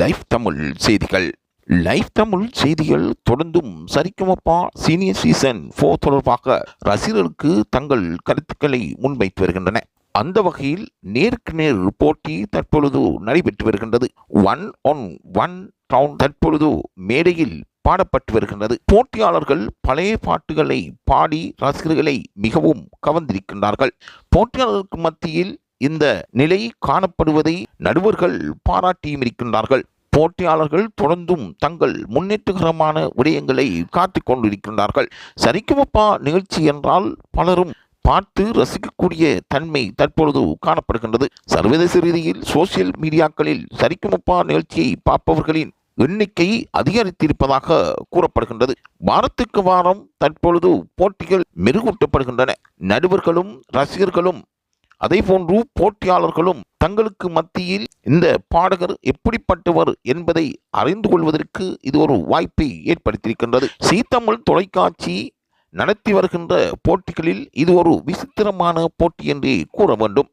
Live Tamil செய்திகள். Live Tamil செய்திகள் தொடர்ந்தும் சரிகமப சீனியர் சீசன் 4 தொடர்பாக ரசிகர்களுக்கு தங்கள் கருத்துக்களை முன்வைத்து வருகின்றன. அந்த வகையில் நேருக்கு நேர் போட்டி தற்பொழுது நடைபெற்று வருகின்றது. 1-on-1 ரவுண்ட் தற்பொழுது மேடையில் பாடப்பட்டு வருகின்றது. போட்டியாளர்கள் பழைய பாட்டுகளை பாடி ரசிகர்களை மிகவும் கவர்ந்திருக்கின்றார்கள். போட்டியாளர்களுக்கு மத்தியில் இந்த நிலை காணப்படுவதை நடுவர்கள் பாராட்டியும் இருக்கின்றார்கள். போட்டியாளர்கள் தொடர்ந்தும் தங்கள் முன்னேற்றகரமான விடயங்களை காத்துக் கொண்டிருக்கின்றார்கள். சரிகமப நிகழ்ச்சி என்றால் பலரும் பார்த்து ரசிக்கக்கூடிய தன்மை தற்பொழுது காணப்படுகின்றது. சர்வதேச ரீதியில் சோசியல் மீடியாக்களில் சரிகமப நிகழ்ச்சியை பார்ப்பவர்களின் எண்ணிக்கை அதிகரித்திருப்பதாக கூறப்படுகின்றது. வாரத்துக்கு வாரம் தற்பொழுது போட்டிகள் மெருகூட்டப்படுகின்றன. நடுவர்களும் ரசிகர்களும் அதே போன்று போட்டியாளர்களும் தங்களுக்கு மத்தியில் இந்த பாடகர் எப்படிப்பட்டவர் என்பதை அறிந்து கொள்வதற்கு இது ஒரு வாய்ப்பை ஏற்படுத்தியிருக்கின்றது. சீ தமிழ் தொலைக்காட்சி நடத்தி வருகின்ற போட்டிகளில் இது ஒரு விசித்திரமான போட்டி என்றே கூற வேண்டும்.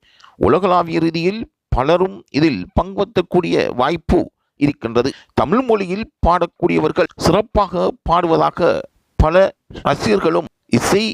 உலகளாவிய ரீதியில் பலரும் இதில் பங்குபற்றக்கூடிய வாய்ப்பு இருக்கின்றது. தமிழ் மொழியில் பாடக்கூடியவர்கள் சிறப்பாக பாடுவதாக பல ரசிகர்களும் இசை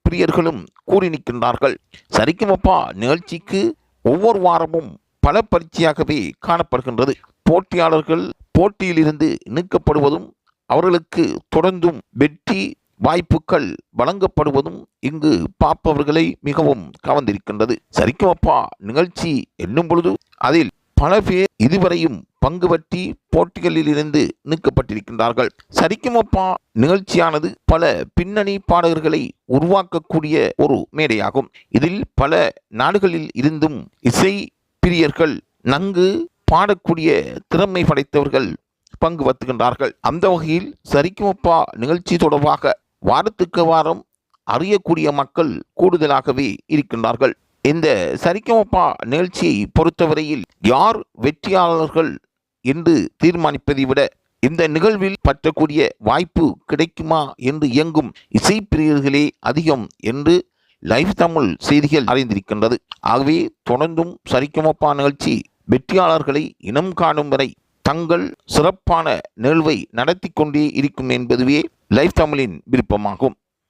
பிரியர்களும் கூறி நிற்கின்றார்கள். சரிகமப நிகழ்ச்சிக்கு ஒவ்வொரு வாரமும் பல பரீட்சையாகவே காணப்படுகின்றது. போட்டியாளர்கள் போட்டியிலிருந்து நீக்கப்படுவதும் அவர்களுக்கு தொடர்ந்தும் வெற்றி வாய்ப்புகள் வழங்கப்படுவதும் இங்கு பார்ப்பவர்களை மிகவும் கவர்ந்திருக்கின்றது. சரிகமப நிகழ்ச்சி என்னும் பொழுது அதில் பல பேர் இதுவரையும் பங்கு பற்றி போட்டிகளில் இருந்து நீக்கப்பட்டிருக்கின்றார்கள். சரிகமப நிகழ்ச்சியானது பல பின்னணி பாடகர்களை உருவாக்கக்கூடிய ஒரு மேடையாகும். இதில் பல நாடுகளில் இருந்தும் இசை பிரியர்கள் நன்கு பாடக்கூடிய திறமை படைத்தவர்கள் பங்கு பற்றுகின்றார்கள். அந்த வகையில் சரிகமப நிகழ்ச்சி தொடர்பாக வாரத்துக்கு வாரம் அறியக்கூடிய மக்கள் கூடுதலாகவே இருக்கின்றார்கள். இந்த சரிகமப நிகழ்ச்சியை பொறுத்தவரையில் யார் வெற்றியாளர்கள் என்று தீர்மானிப்பதை விட இந்த நிகழ்வில் பற்றக்கூடிய வாய்ப்பு கிடைக்குமா என்று இயங்கும் இசைப்பிரியர்களே அதிகம் என்று லைவ் தமிழ் செய்திகள் அறிந்திருக்கின்றது. ஆகவே தொடர்ந்தும் சரிகமப நிகழ்ச்சி வெற்றியாளர்களை இனம் காணும் வரை தங்கள் சிறப்பான நிகழ்வை நடத்தி கொண்டே இருக்கும் என்பதுவே லைவ் தமிழின் விருப்பமாகும்.